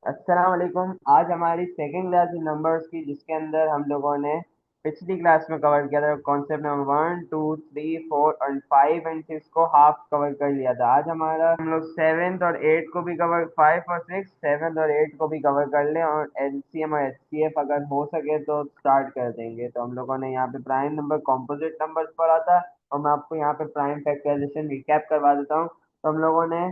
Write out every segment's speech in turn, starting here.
अस्सलाम वालेकुम। आज हमारी सेकंड क्लास नंबर्स की, जिसके अंदर हम लोगों ने पिछली क्लास में कवर किया था कॉन्सेप्ट नंबर 1 2 3 4 और 5 एंड 6 को हाफ कवर कर लिया था। आज हमारा हम लोग सेवेंथ और एट को भी कवर, 5 और 6 सेवेंथ और एट को भी कवर कर लें और एलसीएम और एचसीएफ अगर हो सके तो स्टार्ट कर देंगे। तो हम लोगों ने यहाँ पे प्राइम नंबर कॉम्पोजिट नंबर्स पढ़ा था और मैं आपको यहाँ पे प्राइम फैक्टराइजेशन रिकैप करवा देता हूँ। तो हम लोगों ने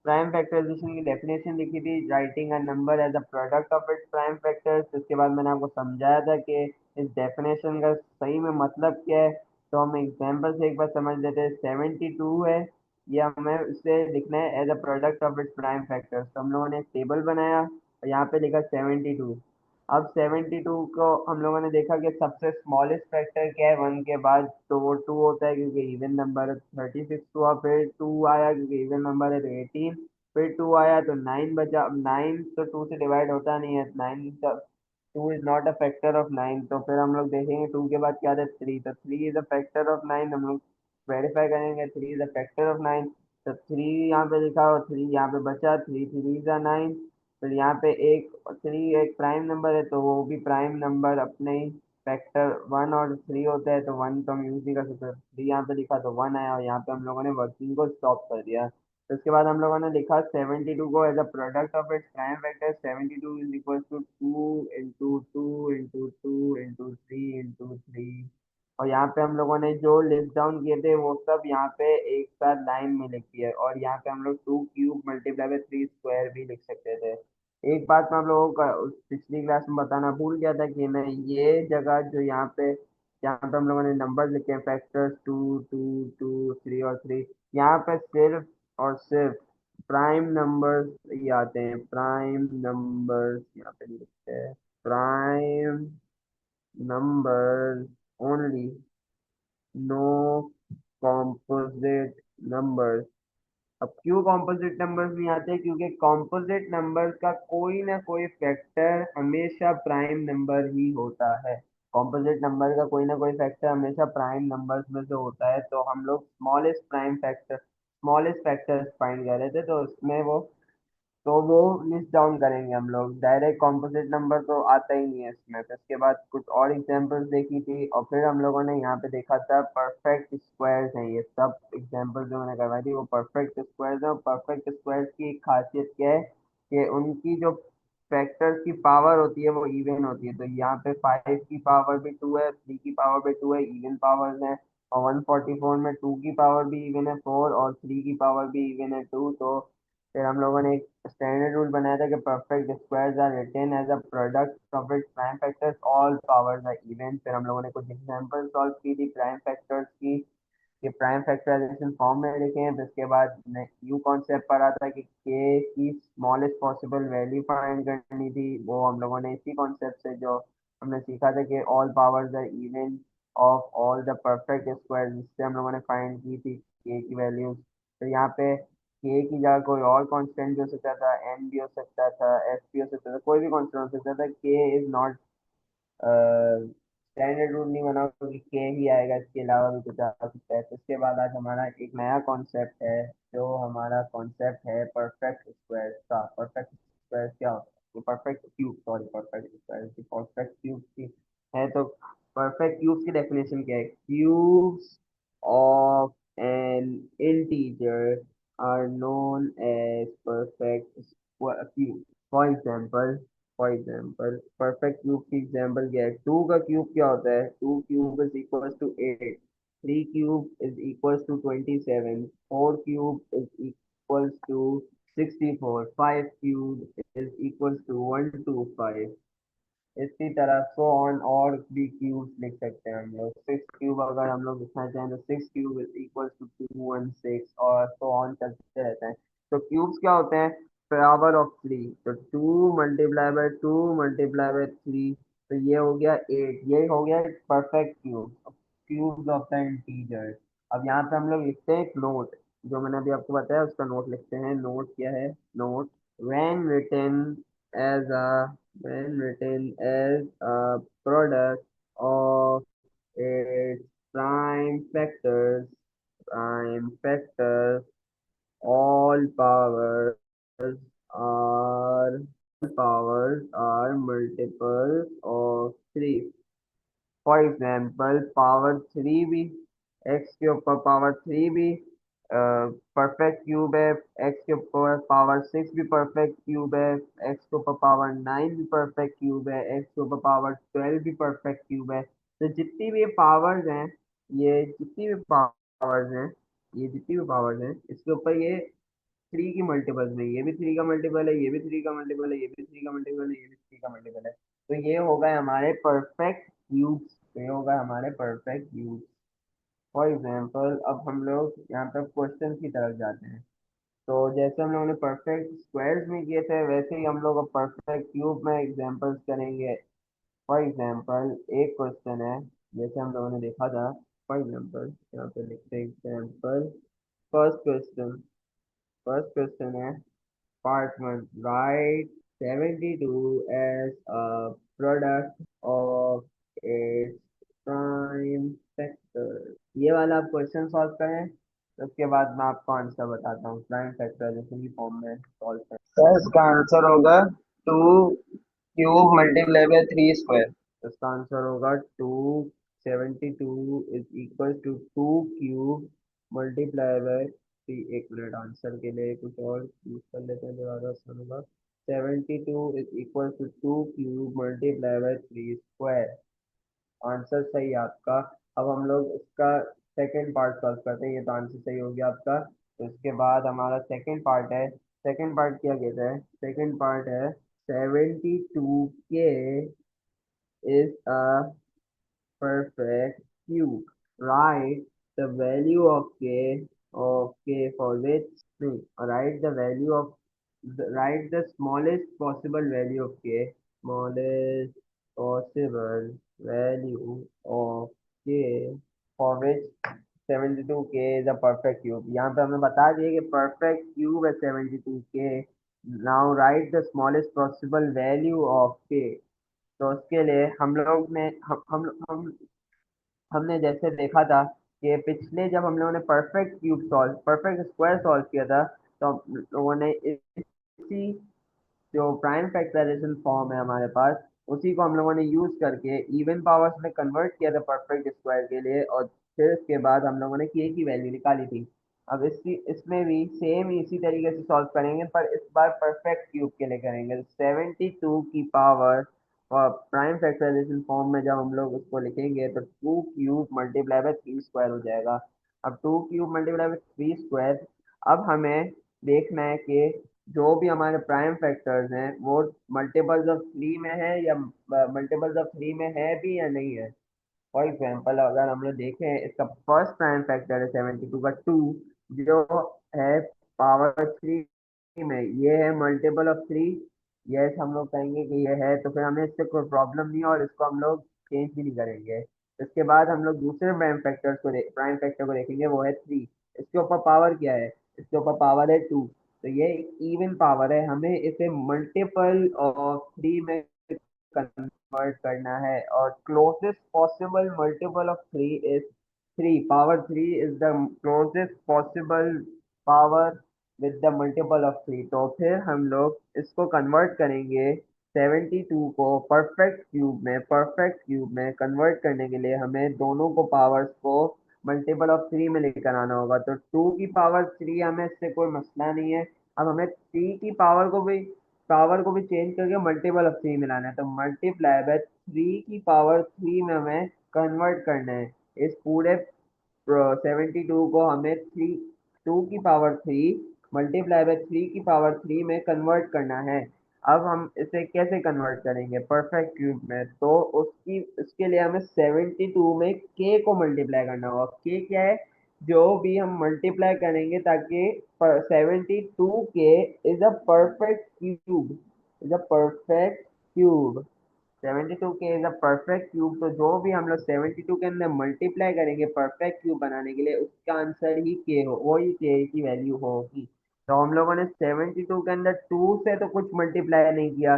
प्राइम फैक्टराइजेशन की डेफिनेशन लिखी थी, writing a number as a product of its prime factors. उसके बाद मैंने आपको समझाया था कि इस डेफिनेशन का सही में मतलब क्या है। तो हम एग्जाम्पल से एक बार समझ लेते हैं। 72 है, ये हमें इसे लिखना है as a product of its prime factors. तो हम लोगों ने एक टेबल बनाया और यहाँ पे लिखा 72। अब 72 को हम लोगों ने देखा कि सबसे स्मॉलेस्ट फैक्टर क्या है 1 के बाद, तो वो 2 होता है क्योंकि इवन नंबर है। 36 हुआ, फिर 2 आया क्योंकि इवन नंबर है तो 18, फिर 2 आया तो 9 बचा। अब 9 तो 2 से डिवाइड होता नहीं है, 9 two is not a factor of 9। तो फिर हम लोग देखेंगे 2 के बाद क्या था, 3, तो 3 इज अ फैक्टर ऑफ 9। हम लोग वेरीफाई करेंगे 3 इज अ फैक्टर ऑफ 9। तो 3 यहाँ पे लिखा और 3 यहाँ पे बचा, 3 इज अ 9। फिर यहाँ पे एक 3 एक प्राइम नंबर है तो वो भी प्राइम नंबर अपने ही फैक्टर 1 और 3 होता है, तो 1 तो हम यूज नहीं कर सकते। 3 यहाँ पे लिखा तो 1 आया और यहाँ पे हम लोगों ने वर्किंग को स्टॉप कर दिया। तो उसके बाद हम लोगों ने लिखा 72 को as a product of its prime factor. 72 is equal to 2 into 2 into 2 into 3 into 3। और यहाँ पे हम लोगों ने जो लिस्ट डाउन किए थे वो सब यहाँ पे एक साथ लाइन में लिख दिया है। और यहाँ पे हम लोग 2 क्यूब मल्टीप्लाई बाय 3 स्क्वायर भी लिख सकते थे। एक बात मैं आप लोगों का उस पिछली क्लास में बताना भूल गया था कि मैं ये जगह जो यहाँ पे हम लोगों ने नंबर लिखे हैं फैक्टर्स 2 2 2 3 और 3, यहाँ पे सिर्फ और सिर्फ प्राइम नंबर्स ये आते हैं। प्राइम नंबर्स यहाँ पे लिखते हैं, prime numbers only, no composite numbers. अब क्यों कॉम्पोजिट नंबर्स नहीं आते? क्योंकि कॉम्पोजिट नंबर्स का कोई ना कोई फैक्टर हमेशा प्राइम नंबर ही होता है। कॉम्पोजिट नंबर का कोई ना कोई फैक्टर हमेशा प्राइम नंबर्स में से होता है। तो हम लोग स्मॉलेस्ट फैक्टर फाइंड कर रहे थे, तो उसमें तो वो लिस्ट डाउन करेंगे हम लोग। डायरेक्ट कॉम्पोजिट नंबर तो आता ही नहीं है इसमें। फिर उसके बाद कुछ और एग्जांपल्स देखी थी और फिर हम लोगों ने यहाँ पे देखा था परफेक्ट स्क्वायर्स हैं। ये सब एग्जांपल्स जो मैंने करवाई थी वो परफेक्ट स्क्वायर्स हैं। और परफेक्ट स्क्वायर्स की एक खासियत क्या है कि उनकी जो फैक्टर्स की पावर होती है वो इवन होती है। तो यहाँ पे 5 की पावर भी 2 है, 3 की पावर भी 2 है, इवन पावर्स हैं। और 144 में 2 की पावर भी इवन है 4 और 3 की पावर भी इवन है 2। तो फिर हम लोगों ने एक स्टैंडर्ड रूल बनाया था कि perfect squares are written as a product of its prime factors, all powers are even. फिर हम लोगों ने कुछ एग्जांपल सॉल्व की थी प्राइम फैक्टर्स की, कि प्राइम फैक्टराइजेशन फॉर्म में लिखे हैं। फिर उसके बाद यू कॉन्सेप्ट पढ़ा था कि के की स्मॉलेस्ट पॉसिबल वैल्यू फाइंड करनी थी। वो हम लोगों ने इसी कॉन्सेप्ट से जो हमने सीखा था कि all powers are even of all the perfect square, जिससे हम लोगों ने फाइंड की थी के की वैल्यूज। तो यहाँ पे के की जगह कोई और कांस्टेंट भी हो सकता था, एन भी हो सकता था, एफ भी हो सकता था, कोई भी कांस्टेंट हो सकता था। के इज नॉट स्टैंडर्ड रूल नहीं बना कि के ही आएगा, इसके अलावा भी कुछ आ सकता है। तो इसके बाद आज हमारा एक नया कॉन्सेप्ट है, जो हमारा कॉन्सेप्ट है परफेक्ट स्क्वायर का। परफेक्ट स्क्वायर क्या होता है? Perfect cube, sorry, perfect square की परफेक्ट क्यूब की है। तो परफेक्ट क्यूब की डेफिनेशन क्या है? Cubes of an integer are known as perfect cube. For example, perfect cube की एग्जाम्पल क्या है? 2 का क्यूब क्या होता है? 2 cube is equal to 8, 3 cube is equal to 27, 4 cube is equal to 64, 5 cube is equal to 125। इसी तरह so on और भी क्यूब्स लिख सकते हैं हम लोग। 6 क्यूब अगर हम लोग लिखना चाहें तो 6 क्यूब इज इक्वल टू 216 और सो ऑन चलते रहते हैं। तो क्यूब्स क्या होते हैं? Power of 3। तो 2 मल्टीप्लाई बाय 2 मल्टीप्लाई बाय 3, तो ये हो गया 8। ये हो गया perfect cube, cubes of the integer. अब यहाँ पे हम लोग लिखते हैं एक नोट, जो मैंने अभी आपको बताया उसका नोट लिखते हैं। नोट क्या है? Note, when written as a product of its prime factors, all powers are powers are multiples of 3. For example power three भी, एक्स के ऊपर पावर थ्री भी परफेक्ट क्यूब है, एक्स के ऊपर पावर सिक्स भी परफेक्ट क्यूब है, x के ऊपर पावर नाइन भी परफेक्ट क्यूब है, एक्स के ऊपर पावर 12 भी परफेक्ट क्यूब है। तो जितनी भी पावर्स हैं, ये जितनी भी पावर्स हैं ये जितनी भी पावर्स हैं इसके ऊपर ये थ्री की मल्टीपल्स में, ये भी थ्री का मल्टीपल है, ये भी थ्री का मल्टीपल है, ये भी थ्री का मल्टीपल है, ये भी थ्री का मल्टीपल है। तो ये हो गए हमारे परफेक्ट क्यूब्स, तो ये होगा हमारे परफेक्ट क्यूब्स। फॉर एग्जाम्पल अब हम लोग यहाँ पे क्वेश्चन की तरफ जाते हैं। तो जैसे हम लोगों ने परफेक्ट स्क्वायर्स में किए थे वैसे ही हम लोग अब परफेक्ट क्यूब में एग्जाम्पल्स करेंगे। फॉर एग्जाम्पल एक क्वेश्चन है जैसे हम लोगों ने देखा था। फॉर एग्जाम्पल यहाँ पे लिखते हैं example first question. First question है Part 1. Write 72 as a product of its prime factor. ये वाला आप क्वेश्चन सॉल्व करें, तो उसके बाद मैं आपको आंसर बताता हूँ प्राइम फैक्टराइजेशन की फॉर्म में सॉल्व करें। तो इसका आंसर होगा 2 क्यूब मल्टीप्लाई बाय 3 स्क्वायर। इसका आंसर होगा 272 is equal to 2 cube multiply by 3। एक मिनट, आंसर के लिए कुछ और यूज कर लेते हैं, ज़्यादा आसान होगा। 72 is equal to 2 cube multiply by 3 square. Answer सही है आपका। अब हम लोग इसका सेकंड पार्ट सॉल्व करते हैं। ये तो आंसर सही हो गया आपका। तो इसके बाद हमारा सेकंड पार्ट है। सेकंड पार्ट क्या कहता है? सेकंड पार्ट है 72k is a perfect cube. Write the value of k for which no, write the value of write the smallest possible value of k. Smallest possible value of k for which 72k is a perfect cube. यहाँ पे हमें बता दिए कि perfect cube है 72k. Now write the smallest possible value of k. तो उसके लिए हम लोग ने हम हमने जैसे देखा था कि पिछले जब हम लोगों ने परफेक्ट स्क्वायर सॉल्व किया था, तो हम लोगों ने इसी जो प्राइम फैक्टराइजेशन फॉर्म है हमारे पास, उसी को हम लोगों ने यूज करके इवन पावर्स में कन्वर्ट किया था परफेक्ट स्क्वायर के लिए, और फिर उसके बाद हम लोगों ने के की वैल्यू निकाली थी। अब इसमें भी सेम इसी तरीके से सॉल्व करेंगे, पर इस बार परफेक्ट क्यूब के लिए करेंगे। 72 की पावर और प्राइम फैक्टराइजेशन फॉर्म में जब हम लोग उसको लिखेंगे तो 2 क्यूब मल्टीप्लाई बाय 3 स्क्वायर हो जाएगा। अब 2 क्यूब मल्टीप्लाई बाय 3 स्क्वायर। अब हमें देखना है कि जो भी हमारे प्राइम फैक्टर्स हैं वो मल्टीपल्स ऑफ थ्री में है या मल्टीपल्स ऑफ थ्री में है भी या नहीं है। फॉर एग्जाम्पल अगर हम लोग देखें, इसका फर्स्ट प्राइम फैक्टर है 72 का 2, जो है पावर थ्री में, ये है मल्टीपल ऑफ थ्री। यस, हम लोग कहेंगे कि ये है, तो फिर हमें इससे कोई प्रॉब्लम नहीं है और इसको हम लोग चेंज भी नहीं करेंगे। इसके बाद हम लोग दूसरे प्राइम फैक्टर को देखेंगे, वो है थ्री। इसके ऊपर पावर क्या है? इसके ऊपर पावर है टू। तो ये इवन पावर है, हमें इसे मल्टीपल ऑफ थ्री में कन्वर्ट करना है, और closest possible multiple of three is three. Power three is the closest possible power with the multiple of three. तो फिर हम लोग इसको कन्वर्ट करेंगे 72 को परफेक्ट क्यूब में कन्वर्ट करने के लिए हमें दोनों को पावर्स को मल्टीपल ऑफ थ्री में लेकर आना होगा। तो टू की पावर थ्री हमें, इससे कोई मसला नहीं है। अब हमें थ्री की पावर को भी चेंज करके मल्टीपल ऑफ थ्री मिलाना है, तो मल्टीप्लाई बाय थ्री की पावर थ्री में हमें कन्वर्ट करना है। इस पूरे 72 को हमें थ्री टू की power three multiply by three की पावर थ्री में कन्वर्ट करना है। अब हम इसे कैसे कन्वर्ट करेंगे परफेक्ट क्यूब में? तो उसकी उसके लिए हमें 72 में के को मल्टीप्लाई करना होगा। के क्या है? जो भी हम मल्टीप्लाई करेंगे ताकि 72k is a perfect cube, is a perfect cube. 72k is a perfect cube. तो जो भी हम लोग 72 के अंदर मल्टीप्लाई करेंगे परफेक्ट क्यूब बनाने के लिए, उसका आंसर ही के हो, वही के की वैल्यू होगी। तो हम लोगों ने 72 के अंदर 2 से तो कुछ मल्टीप्लाई नहीं किया,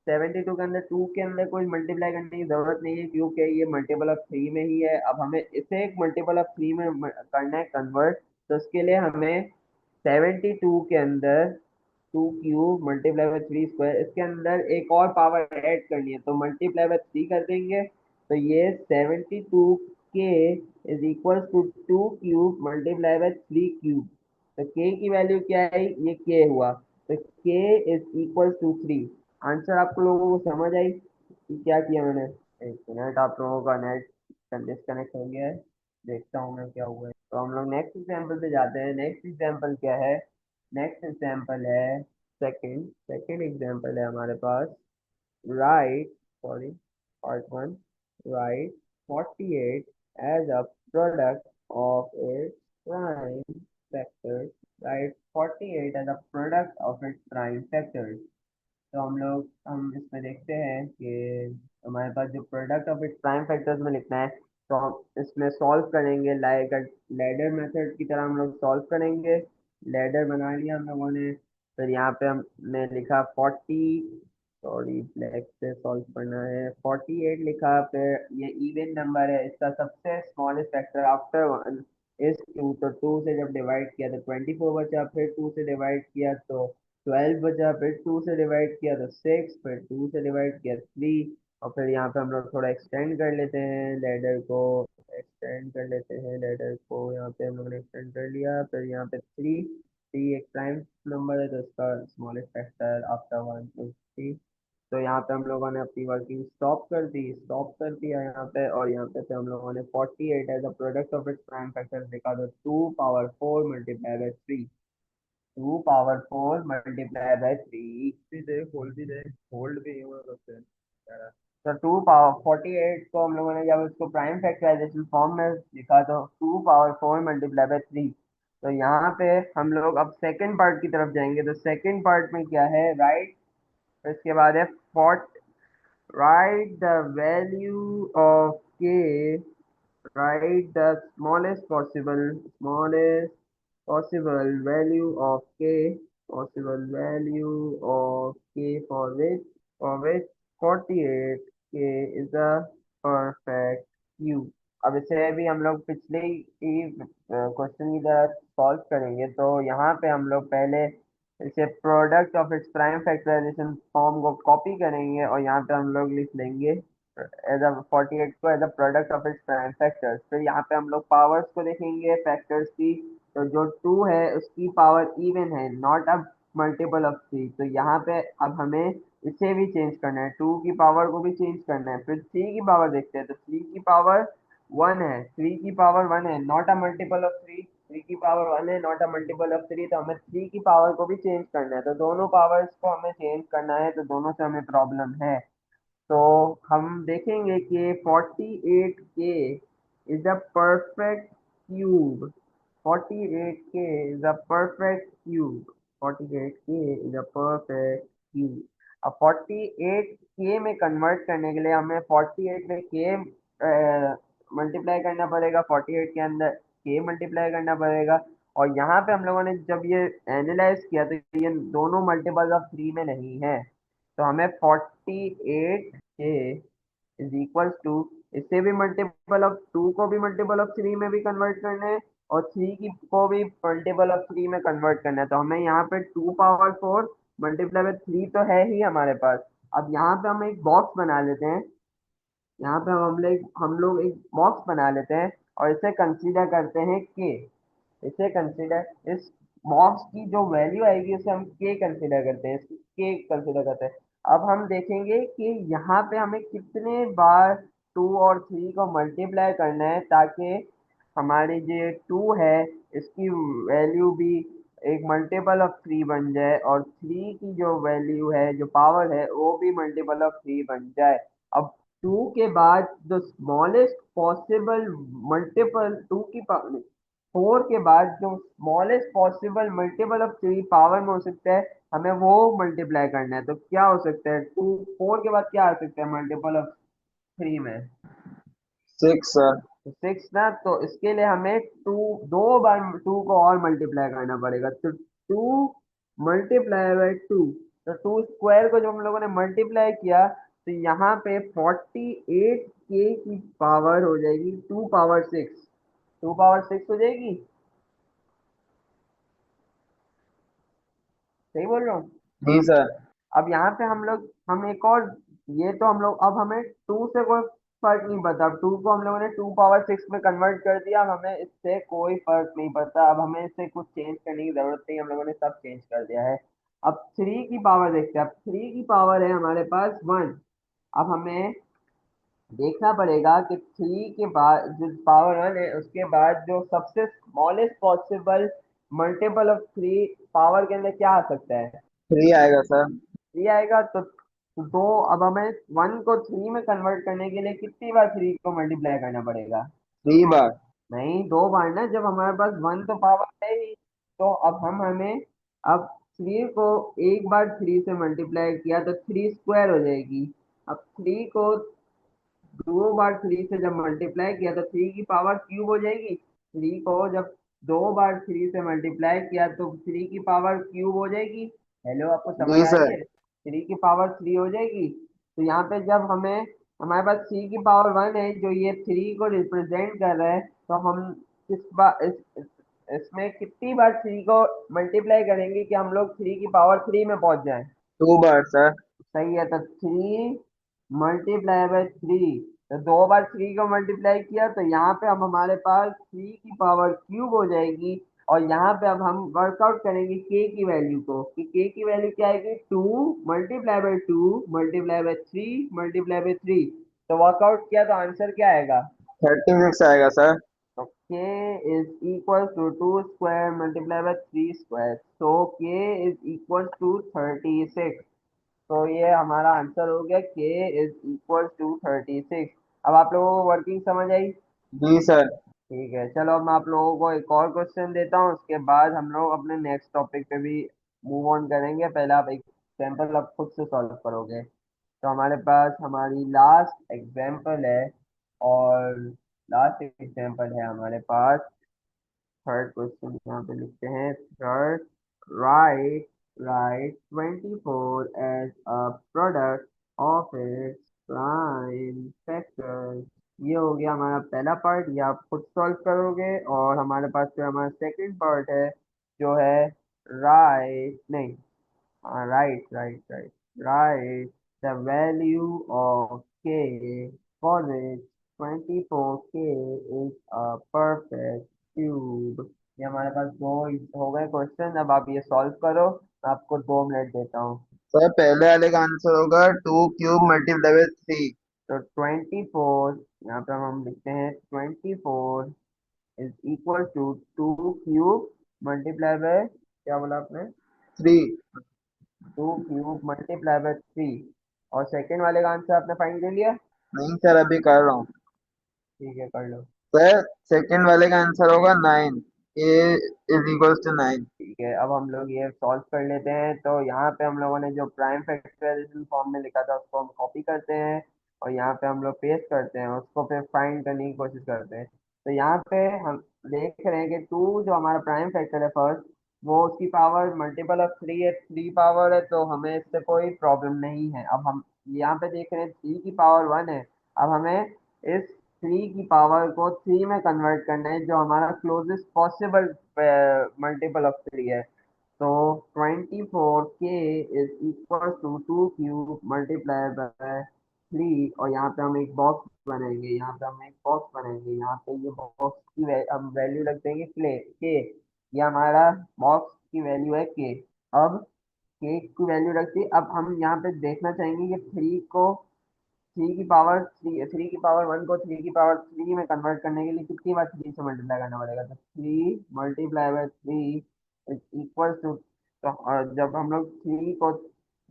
72 के अंदर 2 के अंदर कोई मल्टीप्लाई करने की जरूरत नहीं है क्योंकि ये मल्टीपल ऑफ 3 में ही है। अब हमें इसे एक मल्टीपल ऑफ 3 में करना है कन्वर्ट। तो उसके लिए हमें 72 के अंदर 2 क्यूब मल्टीप्लाई बाय 3 स्क्वायर, इसके अंदर एक और पावर ऐड करनी है तो मल्टीप्लाई बाय 3 कर देंगे। तो ये 72k is equal to 2 cube multiply by 3 cube. तो k की वैल्यू क्या है, ये k हुआ, तो k is equal to 3। Answer आप लोगों को समझ आई कि क्या किया मैंने? एक मिनट, आप लोगों का नेट डिस्कनेक्ट हो गया है, देखता हूँ मैं क्या हुआ है। तो हम लोग नेक्स्ट एग्जाम्पल पे जाते हैं। नेक्स्ट एग्जाम्पल क्या है? नेक्स्ट एग्जाम्पल है सेकंड सेकंड एग्जाम्पल है हमारे पास। Right, sorry, part 1। Right 48 as a product of its prime factors. Right 48 as a product of its prime factors. तो हम इसमें देखते हैं कि हमारे पास जो product of its prime factors में लिखना है, तो हम इसमें सॉल्व करेंगे लाइक लैडर मेथड की तरह हम लोग सॉल्व करेंगे। लैडर बना लिया हम लोगों ने। फिर यहाँ पे हमने लिखा 40, सॉरी ब्लैक से सॉल्व करना है, 48 लिखा। फिर ये इवन नंबर है, इसका सबसे स्मॉलेस्ट फैक्टर आफ्टर 1 इज 2। तो 2 से जब डिवाइड किया तो 24 बचा, फिर 2 से डिवाइड किया तो 12 बचा, फिर 2 से डिवाइड किया तो 6, फिर 2 से डिवाइड किया 3। और फिर यहाँ पे हम लोग थोड़ा एक्सटेंड कर लेते हैं लेडर को, एक्सटेंड कर लेते हैं लेडर को। यहाँ पे हम लोगों ने एक्सटेंड कर लिया। फिर यहाँ पे 3, 3 एक प्राइम नंबर है तो इसका स्मॉलेस्ट फैक्टर आफ्टर 1 इज 3। तो यहाँ पे हम लोगों ने अपनी वर्किंग स्टॉप कर दिया यहाँ पे। और यहाँ पे हम लोगों ने 48 as a product of its prime factor लिखा, तो 2 power 4 multiply by 3। 2 power 4 multiply by 3 भी दे, होल्ड भी दे, होल्ड भी हुआ करते हैं। तो 2 पावर 48 को हम लोगों ने जब उसको प्राइम फैक्टराइजेशन फॉर्म में लिखा तो 2 पावर 4 मल्टीप्लाई बाय 3। तो यहाँ पे हम लोग अब सेकंड पार्ट की तरफ जाएंगे। तो सेकंड पार्ट में क्या है, राइट, इसके बाद है write the value of k, write the smallest possible value of k, possible value of k for which 48 k is a perfect cube। अब इसे भी हम लोग पिछले ही क्वेश्चन की तरह सॉल्व करेंगे। तो यहाँ पे हम लोग पहले इसे product of its prime factorization form को कॉपी करेंगे और यहाँ पे हम लोग लिख लेंगे एज अ 48 को as a product of its prime factors. फिर यहाँ पे हम लोग पावर्स को देखेंगे फैक्टर्स की। तो जो 2 है उसकी पावर इवन है, नॉट अ मल्टीपल ऑफ 3। तो यहाँ पे अब हमें इसे भी चेंज करना है, 2 की पावर को भी चेंज करना है। फिर 3 की पावर देखते हैं, तो 3 की पावर 1 है, 3 की पावर 1 है, नॉट अ मल्टीपल ऑफ 3। 3 की पावर 1 है, नॉट अ मल्टीपल ऑफ 3। तो हमें 3 की पावर को भी चेंज करना है। तो दोनों पावर्स को हमें चेंज करना है, तो दोनों से हमें प्रॉब्लम है। तो हम देखेंगे कि 48k is a perfect cube. 48k is a perfect cube. 48k is a perfect cube. अब 48k में कन्वर्ट करने के लिए हमें 48 में k मल्टीप्लाई करना पड़ेगा, 48 के अंदर k मल्टीप्लाई करना पड़ेगा। और यहाँ पे हम लोगों ने जब ये एनालाइज किया तो ये दोनों मल्टीपल ऑफ 3 में नहीं है। तो हमें 48k इज इक्वल टू, इससे भी मल्टीपल ऑफ 2 को भी मल्टीपल ऑफ 3 में भी कन्वर्ट करना है और 3 की को भी मल्टीपल ऑफ 3 में कन्वर्ट करना है। तो हमें यहाँ पे 2 पावर 4 मल्टीप्लाई बाय 3 तो है ही हमारे पास। अब यहाँ पे हम एक बॉक्स बना लेते हैं। यहाँ पे हम लोग एक बॉक्स बना लेते हैं और इसे कंसीडर करते हैं के। इसे कंसीडर इस बॉक्स की जो वैल्यू आएगी उसे हम के कंसीडर करते हैं, इसकी के कंसीडर करते हैं। अब हम देखेंगे कि यहाँ पे हमें कितने बार 2 और 3 को मल्टीप्लाई करना है ताकि हमारी जो 2 है इसकी वैल्यू भी एक मल्टीपल ऑफ 3 बन जाए और 3 की जो वैल्यू है, जो पावर है, वो भी मल्टीपल ऑफ 3 बन जाए। अब 2 के बाद जो स्मॉलेस्ट पॉसिबल मल्टीपल 2 की पावर 4 के बाद जो smallest possible multiple of 3 power में हो सकता है, हमें वो मल्टीप्लाई करना है। तो क्या हो सकता है, 2 4 के बाद क्या आ सकता है मल्टीपल ऑफ 3 में? 6 सर। तो 6 ना, तो इसके लिए हमें 2 दो बार 2 को और मल्टीप्लाई करना पड़ेगा। तो 2 मल्टीप्लाई बाय 2, तो 2 स्क्वायर को जब हम लोगों ने मल्टीप्लाई किया तो यहाँ पे 48k की पावर हो जाएगी 2 पावर 6। 2 पावर 6 हो जाएगी। सही बोल रहा हूँ? जी सर। अब यहाँ पे हम एक और, ये तो हम लोग, अब हमें टू से कोई फर्क नहीं पड़ता। अब टू को हम लोगों ने 2 पावर 6 में कन्वर्ट कर दिया, अब हमें इससे कोई फर्क नहीं पड़ता। अब हमें इससे कुछ चेंज करने की जरूरत नहीं, हम लोगों ने सब चेंज कर दिया है। अब थ्री की पावर देखते हैं। अब थ्री की पावर है हमारे पास 1। अब हमें देखना पड़ेगा कि थ्री के बाद जो पावर 1 है उसके बाद जो सबसे smallest possible multiple of three power के अंदर क्या आ सकता है? 3 आएगा सर। थ्री आएगा। तो दो, अब हमें वन को थ्री में कन्वर्ट करने के लिए कितनी बार थ्री को मल्टीप्लाई करना पड़ेगा? 3 बार। नहीं, 2 बार ना, जब हमारे पास वन तो पावर है ही। तो अब हम हमें अब थ्री को एक बार थ्री से मल्टीप्लाई किया तो थ्री स्क्वायर हो जाएगी। अब थ्री को 2 बार थ्री से जब मल्टीप्लाई किया तो थ्री की पावर क्यूब हो जाएगी। थ्री को जब 2 बार थ्री से मल्टीप्लाई किया तो थ्री की पावर क्यूब हो जाएगी। हेलो, आपको समझ जी आ रही सर। है? थ्री की पावर थ्री हो जाएगी। तो यहाँ पे जब हमें, हमारे पास थ्री की पावर 1 है जो ये थ्री को रिप्रेजेंट कर रहा है, तो हम इस बार इसमें कितनी बार थ्री को मल्टीप्लाई करेंगे कि हम लोग थ्री की पावर थ्री में पहुंच जाएं? 2 बार सर। सही है। तो थ्री मल्टीप्लाई बाय थ्री, तो 2 बार थ्री को मल्टीप्लाई किया तो यहाँ पे अब हमारे पास थ्री की पावर क्यूब हो जाएगी। और यहाँ पे अब हम वर्कआउट करेंगे के की वैल्यू को, कि के की वैल्यू क्या आएगी? To multiply by two multiply by three multiply by three. तो वर्कआउट किया तो आंसर क्या आएगा? 36 आएगा सर। तो k is equal to 2 square multiply by 3 square, so k is equal to 36। तो ये हमारा आंसर हो गया, k इज इक्वल टू 36। अब आप लोगों को वर्किंग समझ आई? जी सर। ठीक है, चलो अब मैं आप लोगों को एक और क्वेश्चन देता हूँ, उसके बाद हम लोग अपने नेक्स्ट टॉपिक पे भी मूव ऑन करेंगे। पहले आप एक सैंपल अब खुद से सॉल्व करोगे। तो हमारे पास हमारी लास्ट एग्जाम्पल है, और लास्ट एग्जाम्पल है हमारे पास। थर्ड क्वेश्चन यहाँ पे लिखते हैं। Third, right right 24 as a product of its prime factor. ये हो गया हमारा पहला पार्ट, ये आप खुद सॉल्व करोगे। और हमारे पास जो हमारा सेकंड पार्ट है, जो है राइट नहीं, right, right, right. Write the value of k for which 24k is a perfect cube। ये हमारे पास दो हो गए क्वेश्चन। अब आप ये सॉल्व करो, मैं आपको 2 मिनट देता हूँ। सर पहले वाले का आंसर होगा 2 क्यूब मल्टीप्लाई बाय 3। तो 24, यहाँ पे हम लिखते हैं 24 is equal to 2 cube multiply by, क्या बोला आपने? 3। 2 क्यूब मल्टीप्लाई बाय 3। और सेकंड वाले का आंसर आपने फाइंड कर लिया? नहीं सर, अभी कर रहा हूँ। ठीक है, कर लो। सर सेकंड वाले का आंसर होगा 9। ए इज इक्वल्स टू 9। ठीक है, अब हम लोग ये सॉल्व कर लेते हैं। तो यहाँ पे हम लोगों ने जो प्राइम फैक्टराइजेशन फॉर्म में लिखा था उसको हम कॉपी करते हैं, और यहाँ पे हम लोग पेस्ट करते हैं, उसको फिर फाइंड करने की कोशिश करते हैं। तो यहाँ पे हम देख रहे हैं कि टू जो हमारा प्राइम फैक्टर है फर्स्ट, वो उसकी पावर मल्टीपल ऑफ थ्री है, थ्री पावर है, तो हमें इससे कोई प्रॉब्लम नहीं है। अब हम यहाँ पे देख रहे हैं थ्री की पावर 1 है। अब हमें इस थ्री की पावर को थ्री में कन्वर्ट करना है, जो हमारा closest possible multiple of three है। तो 24k is equal to 2 cube multiply by three. और यहाँ पे हम एक बॉक्स बनाएंगे, यहाँ पे हम एक बॉक्स बनाएंगे, यहाँ पे ये बॉक्स की हम वैल्यू रख देंगे के। ये हमारा बॉक्स की वैल्यू है के। अब के की वैल्यू रख दी। अब हम यहाँ पे देखना चाहेंगे कि थ्री की पावर थ्री थ्री की पावर 1 को थ्री की पावर थ्री में कन्वर्ट करने के लिए कितनी बार थ्री से मल्टीप्लाई करना पड़ेगा? तो three multiply by three is equal to, तो जब हम लोग थ्री को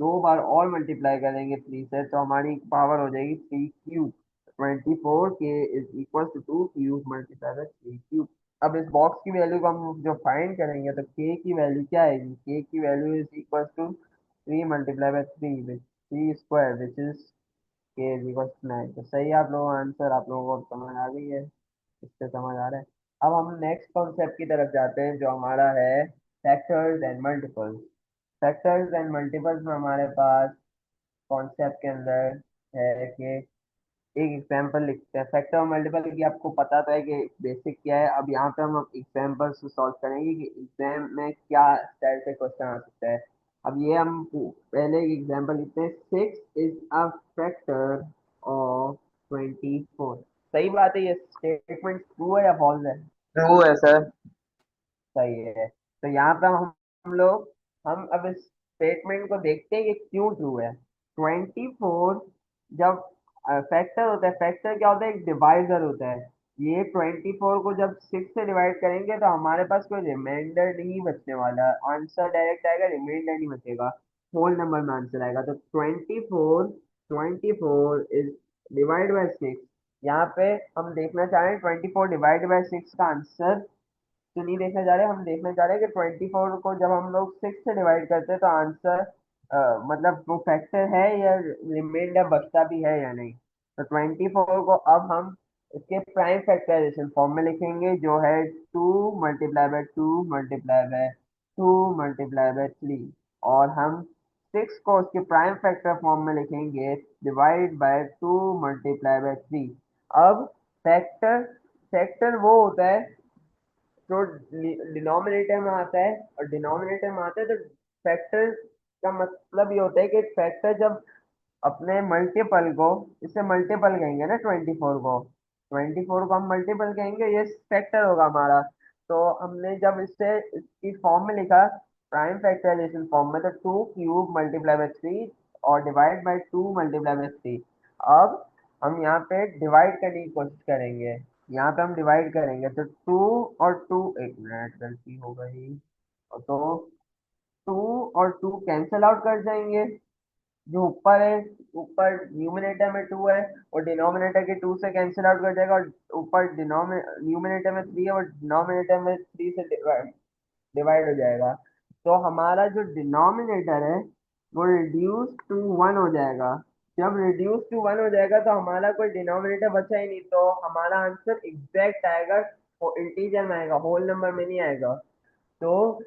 2 बार और मल्टीप्लाई करेंगे थ्री से, तो हमारी पावर हो जाएगी three cube. 24k is equal to 2 cube multiply by three cube. अब इस बॉक्स की वैल्यू को हम जो फाइंड करेंगे, तो k की वैल्यू क्या आएगी? k की value is equal to three multiply by three which three square which is k is equal to 9। तो सही है, आप लोगों का आंसर आप लोगों को समझ आ गई है, इससे समझ आ रहा है। अब हम नेक्स्ट कॉन्सेप्ट की तरफ जाते हैं, जो हमारा है factors and multiples. Factors and multiples में हमारे पास कॉन्सेप्ट के अंदर है कि एक एग्जांपल लिखते हैं। फैक्टर और मल्टीपल की आपको पता तो है कि बेसिक क्या है। अब यहाँ पे हम एग्जांपल से सॉल्व करेंगे कि एग्जाम में क्या स्टाइल से क्वेश्चन आ सकता है। अब ये हम पहले एग्जांपल लिखते हैं, 6 इज अ फैक्टर ऑफ 24। सही बात है, ये स्टेटमेंट ट्रू है या फॉल्स है? ट्रू है सर। सही है। तो यहाँ पे हम लोग हम अब इस स्टेटमेंट को देखते हैं कि क्यों ट्रू है। 24 जब फैक्टर होता है, फैक्टर क्या होता है, एक डिवाइजर होता है। ये 24 को जब 6 से डिवाइड करेंगे तो हमारे पास कोई रिमाइंडर नहीं बचने वाला, आंसर डायरेक्ट आएगा, रिमाइंडर नहीं बचेगा, होल नंबर में आंसर आएगा। तो 24 इज डिवाइड बाय 6। यहाँ पे हम देखना चाह रहे हैं 24 डिवाइड बाय 6 का आंसर तो नहीं देखने जा रहे, हम देखने जा रहे हैं कि 24 को जब हम लोग 6 से डिवाइड करते हैं तो आंसर मतलब वो फैक्टर है या रिमाइंडर बचता भी है या नहीं। तो 24 को अब हम इसके प्राइम फैक्टराइजेशन फॉर्म में लिखेंगे, जो है 2 × 2 × 2 × 2 × 3। और हम 6 को उसके प्राइम फैक्टर फॉर्म में लिखेंगे, डिवाइड बाय 2 × 3। अब फैक्टर फैक्टर वो होता है जो डिनोमिनेटर में आता है, और डिनोमिनेटर में आता है तो फैक्टर का मतलब ये होता है कि फैक्टर जब अपने मल्टीपल को, इससे मल्टीपल कहेंगे ना 24 को हम मल्टीपल कहेंगे, ये फैक्टर होगा हमारा। तो हमने जब इससे इसकी फॉर्म में लिखा, प्राइम फैक्टराइजेशन फॉर्म में, तो 2³ × 3 और डिवाइड बाय 2 × 3। अब हम यहाँ पे डिवाइड करने की कोशिश करेंगे, यहाँ पे हम डिवाइड करेंगे तो 2 और 2, एक मिनट गलती हो गई, तो 2 और 2 कैंसिल आउट कर जाएंगे। जो ऊपर है, ऊपर न्यूमिनेटर में 2 है, और डिनोमिनेटर के 2 से कैंसिल आउट कर जाएगा, और ऊपर न्यूमिनेटर में 3 है और डिनोमिनेटर में 3 से डिवाइड हो जाएगा। तो हमारा जो डिनोमिनेटर है वो रिड्यूस टू 1 हो जाएगा। जब रिड्यूस टू 1 हो जाएगा तो हमारा कोई डिनोमिनेटर बचा ही नहीं, तो हमारा आंसर एग्जैक्ट आएगा, वो इंटीजर में आएगा, होल नंबर में नहीं आएगा। तो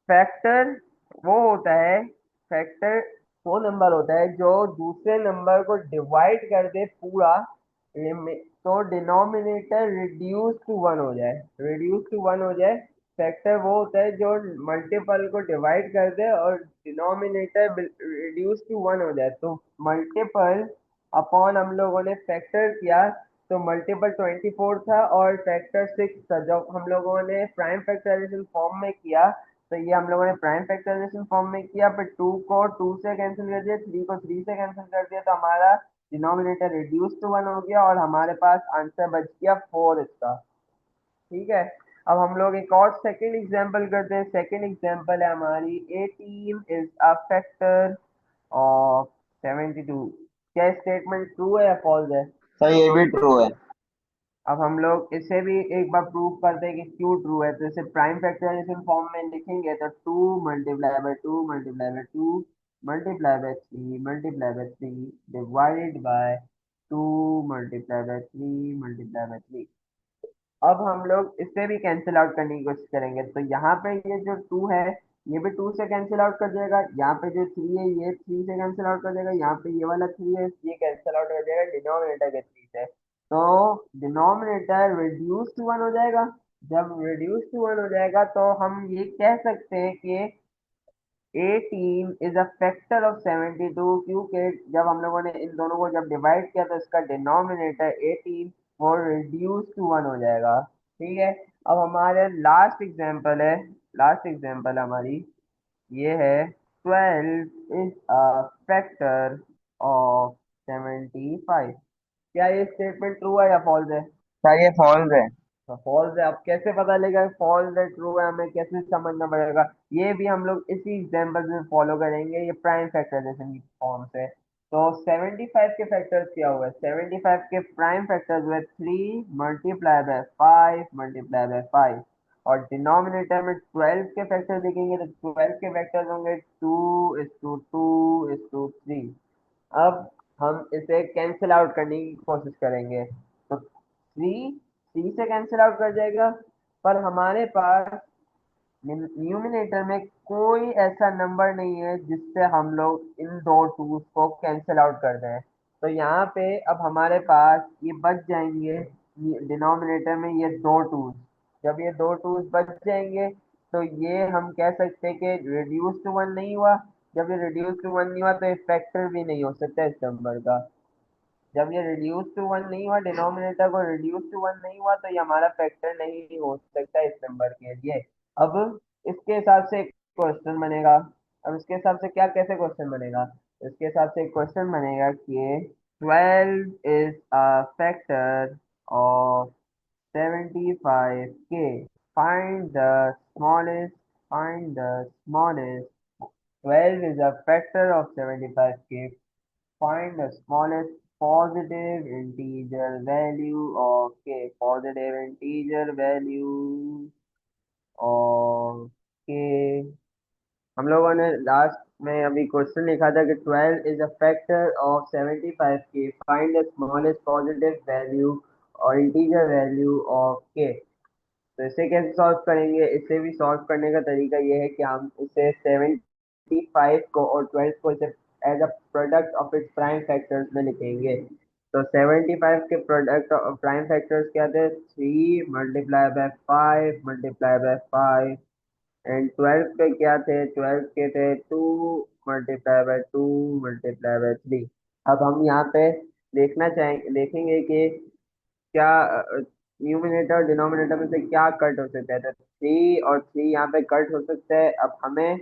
फैक्टर वो होता है, फैक्टर वो नंबर होता है जो दूसरे नंबर को डिवाइड कर दे पूरा, तो डिनोमिनेटर रिड्यूस टू वन हो जाए, रिड्यूस टू वन हो जाए। फैक्टर वो होता है जो मल्टीपल को डिवाइड कर दे और डिनोमिनेटर रिड्यूस टू वन हो जाए। तो मल्टीपल अपॉन हम लोगों ने फैक्टर किया, तो मल्टीपल 24 था और फैक्टर 6 था। जब हम लोगों ने प्राइम फैक्टराइजेशन फॉर्म में किया, तो ये हम लोगों ने प्राइम फैक्टराइजेशन फॉर्म में किया, फिर 2 को 2 से कैंसिल कर दिया, 3 को 3 से कैंसिल कर दिया, तो हमारा डिनोमिनेटर रिड्यूस टू 1 हो गया और हमारे पास आंसर बच गया 4 इसका। ठीक है। अब हम लोग एक और सेकंड एग्जांपल करते हैं। सेकंड एग्जांपल है हमारी, 18 इज अ फैक्टर ऑफ 72। क्या स्टेटमेंट ट्रू है या फॉल्स है? सर ये भी ट्रू है। अब हम लोग इसे भी एक बार प्रूव करते हैं कि क्यों ट्रू है। तो इसे प्राइम फैक्टराइजेशन फॉर्म में लिखेंगे तो 2 × 2 × 2 × 3 डिवाइड बाय 2 × 3 × 3। अब हम लोग इसे भी कैंसिल आउट करने की कोशिश करेंगे, तो यहाँ पे ये जो 2 है, ये भी 2 से कैंसिल आउट कर जाएगा। यहाँ पे जो 3 है, ये 3 से कैंसिल आउट कर जाएगा। यहाँ पे ये वाला 3 है, ये कैंसिल आउट कर जाएगा डिनोमिनेटर के 3 से। तो डिनोमिनेटर रिड्यूस टू 1 हो जाएगा। जब रिड्यूस टू 1 हो जाएगा तो हम ये कह सकते हैं कि 18 इज अ फैक्टर ऑफ 72, क्योंकि जब हम लोगों ने इन दोनों को जब डिवाइड किया तो इसका डिनोमिनेटर 18 वो रिड्यूस टू 1 हो जाएगा। ठीक है। अब हमारे लास्ट एग्जांपल है, लास्ट एग्जांपल हमारी ये है, 12 इज अ फैक्टर ऑफ 75। क्या ये स्टेटमेंट ट्रू है या फॉल्स है? सर ये फॉल्स है। फॉल्स है। अब कैसे पता चलेगा फॉल्स है ट्रू है, हमें कैसे समझना पड़ेगा? ये भी हम लोग इसी एग्जांपल में फॉलो करेंगे, ये प्राइम फैक्टराइजेशन की फॉर्म से। तो 75 के फैक्टर्स क्या हुए, 75 के प्राइम फैक्टर्स हुए 3 × 5 × 5 और डिनोमिनेटर में 12 के फैक्टर देखेंगे तो 12 के फैक्टर्स होंगे 2:2:3। अब हम इसे कैंसिल आउट करने की कोशिश करेंगे, तो 3 से कैंसिल आउट कर जाएगा, पर हमारे पास न्यूमिनेटर में कोई ऐसा नंबर नहीं है जिससे हम लोग इन दो टूज को कैंसिल आउट कर दें। तो यहाँ पे अब हमारे पास ये बच जाएंगे डिनोमिनेटर में ये दो टूज। जब ये दो टूज बच जाएंगे तो ये हम कह सकते हैं कि रिड्यूस टू वन नहीं हुआ। जब ये रिड्यूस टू वन नहीं हुआ तो ये फैक्टर भी नहीं हो सकता इस नंबर का। जब ये रिड्यूस टू वन नहीं हुआ, डिनोमिनेटर को रिड्यूस टू वन नहीं हुआ, तो ये हमारा फैक्टर नहीं हो सकता इस नंबर के लिए। अब इसके हिसाब से एक क्वेश्चन बनेगा। अब इसके हिसाब से क्या कैसे क्वेश्चन बनेगा? इसके हिसाब से एक क्वेश्चन बनेगा कि 12 is a factor of 75K. Find the smallest. Find the smallest. 12 is a factor of 75K. Find the smallest positive integer value of k. Positive integer value of k. हम लोगों ने लास्ट में अभी question लिखा था कि 12 is a factor of 75K. Find the smallest positive value और integer value of k. तो इसे कैसे सॉल्व करेंगे? इसे भी सॉल्व करने का तरीका ये है कि हम इसे 75 को और 12 को इसे as a product of its prime factors में लिखेंगे। तो 75 के प्रोडक्ट ऑफ प्राइम फैक्टर्स क्या थे? 3 multiply by 5 multiply by 5। And 12 के क्या थे? 12 के थे 2 मल्टीप्लाई बाय 2 मल्टीप्लाई बाय 3। अब हम यहाँ पे देखेंगे कि क्या न्यूमिनेटर और डिनोमिनेटर में से क्या कट हो सकता है? तो 3 और 3 यहाँ पे कट हो सकता है। अब हमें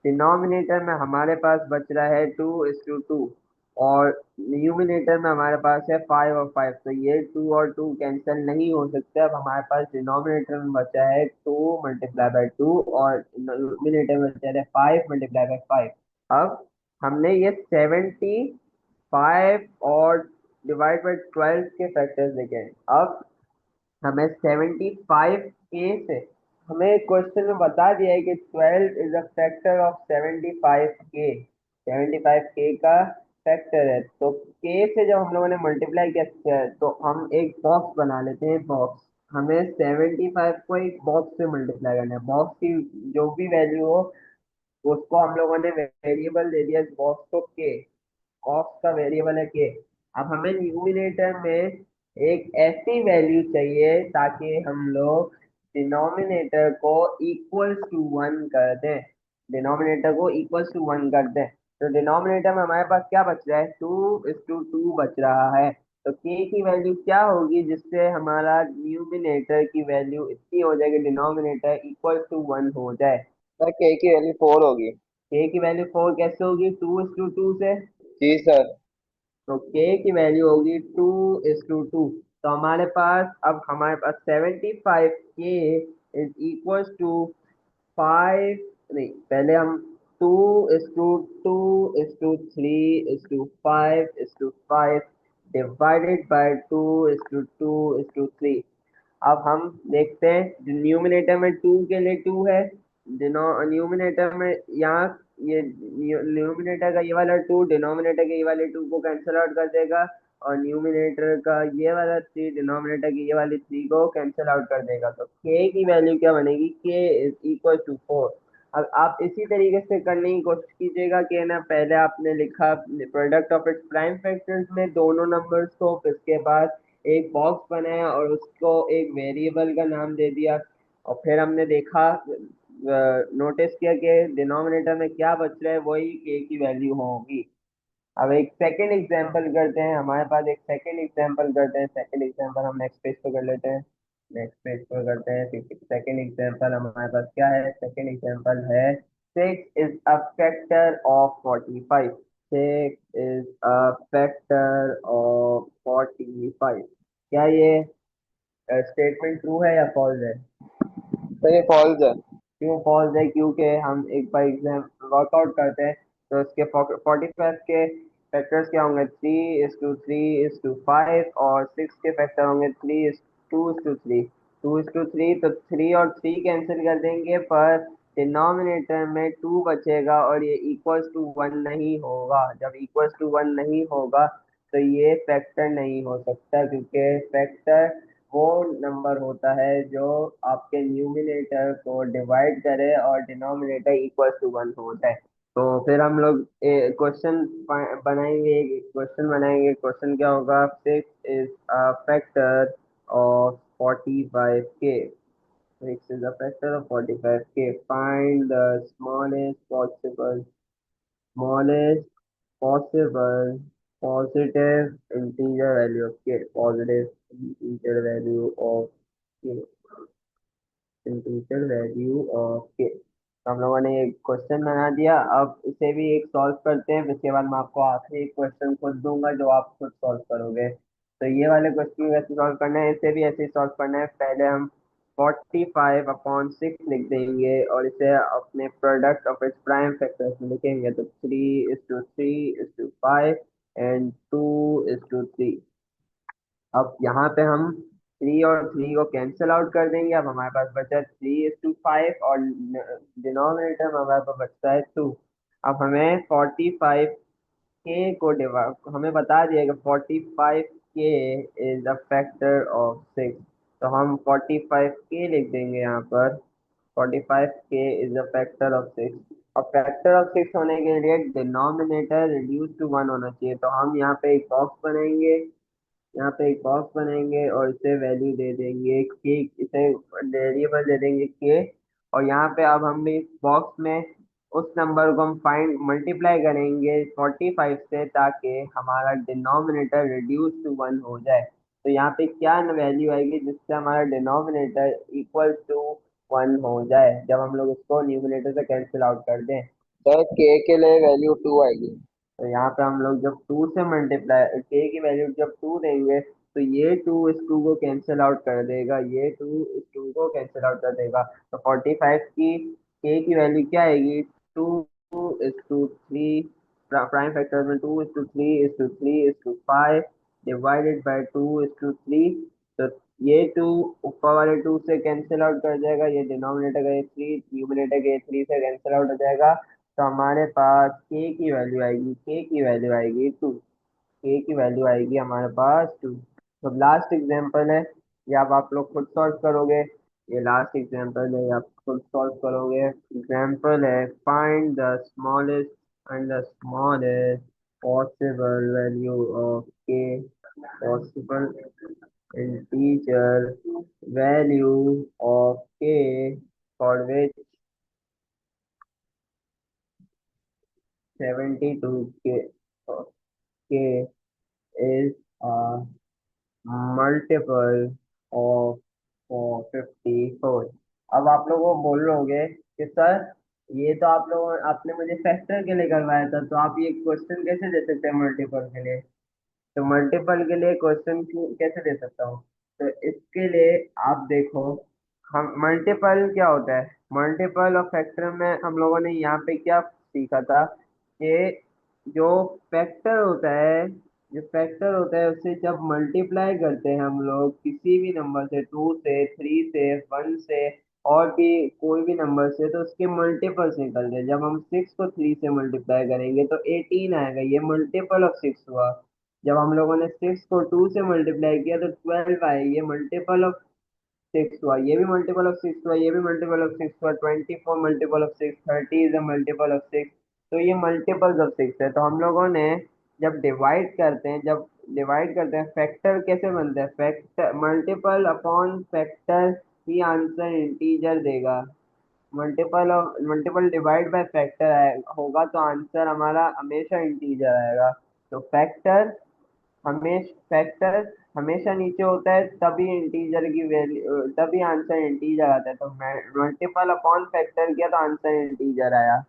डिनोमिनेटर में हमारे पास बच रहा है 2:2 और न्यूमिनेटर में हमारे पास है 5 और 5। तो ये 2 और 2 कैंसिल नहीं हो सकते। अब हमारे पास डिनोमिनेटर में बचा है 2 मल्टीप्लाई बाय 2 और न्यूमिनेटर में बचा है 5 मल्टीप्लाई बाय 5। अब हमने ये 75 और डिवाइड बाय 12 के फैक्टर्स देखे हैं। अब हमें 75 के से हमें क्वेश्चन में बता दिया है कि 12 इज अ फैक्टर ऑफ 75 के। 75 के का फैक्टर है। तो के से जब हम लोगों ने मल्टीप्लाई किया है तो हम एक बॉक्स बना लेते हैं। बॉक्स हमें 75 को एक बॉक्स से मल्टीप्लाई करना है। बॉक्स की जो भी वैल्यू हो उसको हम लोगों ने वेरिएबल दे दिया इस बॉक्स को के। कॉस्ट का वेरिएबल है के। अब हमें न्यूमिनेटर में एक ऐसी वैल्यू चाहिए ताकि हम लोग डिनोमिनेटर को इक्वल टू वन कर दें। डिनोमिनेटर को इक्वल टू वन कर दें। तो डिनोमिनेटर में हमारे पास क्या बच रहा है? 2:2 बच रहा है। तो के की वैल्यू क्या होगी जिससे हमारा न्यूमिनेटर की वैल्यू इतनी हो जाए कि डिनोमिनेटर इक्वल टू वन हो जाए? सर के की वैल्यू 4 होगी। के की वैल्यू 4 कैसे होगी? 2:2 से। जी सर। तो k की वैल्यू होगी 2:2। तो हमारे पास 75K इज इक्वल टू 5। नहीं, पहले हम 2:2:3:5:5 डिवाइडेड बाय 2:2:3। अब हम देखते हैं न्यूमिनेटर में 2 के लिए 2 है। न्यूमिनेटर में यहाँ ये न्यूमिनेटर का ये वाला 2 डिनोमिनेटर के ये वाले 2 को कैंसिल आउट कर देगा और न्यूमिनेटर का ये वाला 3 डिनोमिनेटर की ये वाली 3 को कैंसिल आउट कर देगा। तो k की वैल्यू क्या बनेगी? k is equal to 4। अब आप इसी तरीके से करने की कोशिश कीजिएगा कि ना पहले आपने लिखा product of its prime factors में दोनों नंबर्स को, फिर इसके बाद एक बॉक्स बनाया और उसको एक वेरिएबल का नाम दे दिया और फिर हमने देखा, नोटिस किया कि डिनोमिनेटर में क्या बच रहा है वही के की वैल्यू होगी। अब एक सेकंड एग्जांपल करते हैं। हमारे पास एक सेकंड एग्जांपल करते हैं। सेकंड एग्जांपल हम नेक्स्ट पेज पे कर लेते हैं। नेक्स्ट पेज पर करते हैं। सेकंड एग्जांपल हमारे पास क्या है? सेकंड एग्जांपल है 6 is a factor of 45। 6 is a factor of 45। क्या ये स्टेटमेंट ट्रू है या फॉल्स है? सर ये फॉल्स है। क्यों फॉल्स है? क्योंकि हम एक बार एग्जाम वर्कआउट करते हैं तो इसके 45 के फैक्टर्स क्या होंगे? 3:3:5 और 6 के फैक्टर होंगे 3:2:3। 2:3 तो 3 और 3 कैंसिल कर देंगे पर डिनोमिनेटर में 2 बचेगा और ये इक्वल्स टू 1 नहीं होगा। जब इक्वल्स टू 1 नहीं होगा तो ये फैक्टर नहीं हो सकता क्योंकि फैक्टर वो नंबर होता है जो आपके न्यूमिनेटर को डिवाइड करे और डिनोमिनेटर इक्वल टू वन हो जाए। तो फिर हम लोग क्वेश्चन बनाएंगे। क्वेश्चन क्या होगा? 6 is a factor of 45K। X is a factor of 45k. Find the smallest possible positive integer value of k. Positive integer value of k. Integer value of के। तो हम लोगों ने एक क्वेश्चन बना दिया, अब इसे भी एक सॉल्व करते हैं, इसके बाद मैं आपको आखिरी एक क्वेश्चन खुद दूंगा जो आप खुद सॉल्व करोगे। तो ये वाले क्वेश्चन भी ऐसे सॉल्व करना है, इसे भी ऐसे ही सॉल्व करना है। पहले हम 45/6 लिख देंगे और इसे अपने product of its prime factors में लिखेंगे। तो 3:3:5 एंड 2:3। अब यहाँ पे हम 3 को कैंसिल आउट कर देंगे। अब हमारे पास बचा 3:5 और डिनोमिनेटर में हमारे पास बचता है 2। अब हमें 45k को डिवाइड, हमें बता दिया कि 45k is a factor of 6। तो हम 45k लिख देंगे यहाँ पर। 45k is a factor of 6। और फैक्टर ऑफ 6 होने के लिए डिनोमिनेटर रिड्यूस टू 1 होना चाहिए। तो हम यहाँ पे एक बॉक्स बनाएंगे, यहाँ पे एक बॉक्स बनाएंगे और इसे वैल्यू दे देंगे के, इसे वेरिएबल दे देंगे के। और यहाँ पे अब हम इस बॉक्स में उस नंबर को हम फाइंड मल्टीप्लाई करेंगे 45 से, ताकि हमारा डिनोमिनेटर रिड्यूस टू 1 हो जाए। तो यहाँ पे क्या वैल्यू आएगी जिससे हमारा डिनोमिनेटर इक्वल टू 1 हो जाए, जब हम लोग इसको न्यूमिनेटर से कैंसिल आउट कर दें। सर के लिए वैल्यू 2 आएगी। तो यहाँ पे हम लोग जब 2 से मल्टीप्लाई के की वैल्यू जब 2 देंगे, तो ये 2 इस 2 को कैंसिल आउट कर देगा, ये 2 इस 2 को कैंसिल आउट कर देगा। तो 45 की के की वैल्यू क्या आएगी? 2:3। प्राइम फैक्टर में 2:3:3:5 डिवाइडेड बाई 2:3। तो ये 2 ऊपर वाले 2 से कैंसिल आउट कर जाएगा, ये डिनोमिनेटर का ये 3 न्यूमिनेटर के 3 से कैंसिल आउट हो जाएगा। तो हमारे पास के की वैल्यू आएगी, के की वैल्यू आएगी 2। के की वैल्यू आएगी हमारे पास 2। तो लास्ट एग्जांपल है, ये अब आप लोग खुद सॉल्व करोगे। ये लास्ट एग्जांपल है, ये आप खुद सॉल्व करोगे। एग्जांपल है, find the smallest possible value of के। पॉसिबल इंटीजर वैल्यू ऑफ के फॉर विच 72 के is a multiple of 454। अब आप लोगों को बोल लोगे कि सर, ये तो आपने मुझे फैक्टर के लिए करवाया था, तो आप ये क्वेश्चन कैसे दे सकते हैं मल्टीपल के लिए? तो मल्टीपल के लिए क्वेश्चन कैसे दे सकता हूँ? तो इसके लिए आप देखो, हम मल्टीपल क्या होता है, मल्टीपल और फैक्टर में हम लोगों ने यहाँ पे क्या सीखा था कि जो फैक्टर होता है जो फैक्टर होता है उससे जब मल्टीप्लाई करते हैं हम लोग किसी भी नंबर से, 2 से, 3 से, 1 से, और भी कोई भी नंबर से, तो उसके मल्टीपल्स निकलते हैं। जब हम 6 को 3 से मल्टीप्लाई करेंगे तो 18 आएगा, ये मल्टीपल ऑफ 6 हुआ। जब हम लोगों ने 6 को 2 से मल्टीप्लाई किया तो 12 आए, ये मल्टीपल ऑफ 6 हुआ। ये भी मल्टीपल ऑफ 6 हुआ, ये भी मल्टीपल ऑफ 6 हुआ। 24 multiple of 6, 30 is a multiple of 6। तो ये मल्टीपल्स ऑफ 6 है। तो हम लोगों ने जब डिवाइड करते हैं फैक्टर कैसे बनता है, फैक्टर मल्टीपल अपॉन फैक्टर ही आंसर इंटीजर देगा। मल्टीपल डिवाइड बाय फैक्टर होगा तो आंसर हमारा हमेशा इंटीजर आएगा। तो फैक्टर हमेशा नीचे होता है, तभी इंटीजर की वैल्यू, तभी आंसर इंटीजर आता है। तो मल्टीपल अपॉन फैक्टर किया तो आंसर इंटीजर आया।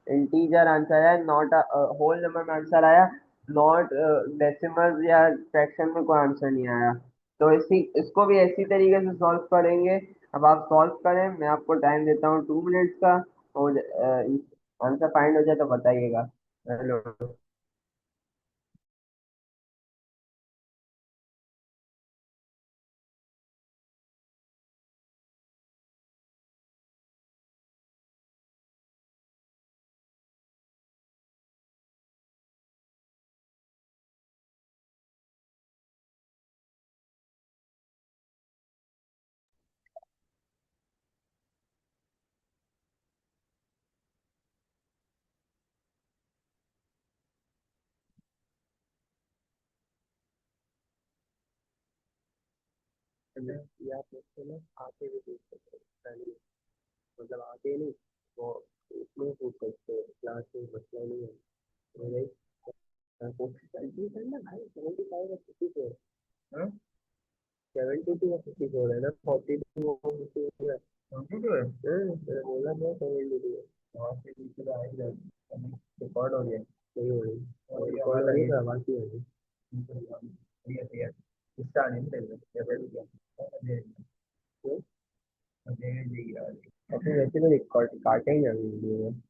इंटीजर आंसर आया, नॉट होल नंबर में आंसर आया, नॉट डेसिमल या फ्रैक्शन में कोई आंसर नहीं आया। तो इसको भी इसी तरीके से सॉल्व करेंगे। अब आप सॉल्व करें, मैं आपको टाइम देता हूँ 2 मिनट्स का। और आंसर फाइंड हो जाए तो बताइएगा। हेलो। या पूछते ना आके भी पूछ सकते हैं पहले, मतलब आके नहीं, वो उसमें पूछ सकते हैं, क्लास में मसला नहीं है। तो भाई कोशिश करनी करना भाई, 75 और 54, हाँ 72 और 54 है ना, 42 और 52 है, 42 है, मैंने बोला था 72 है। वहाँ से पीछे तो आ ही जाए, रिकॉर्ड हो गया, नहीं हो रही, और रिकॉर्ड नहीं था बाकी हो गई, ठीक है, इसका नहीं चल रहा, अपने वैसे तो रिकॉर्ड काटे ही अभी वीडियो में।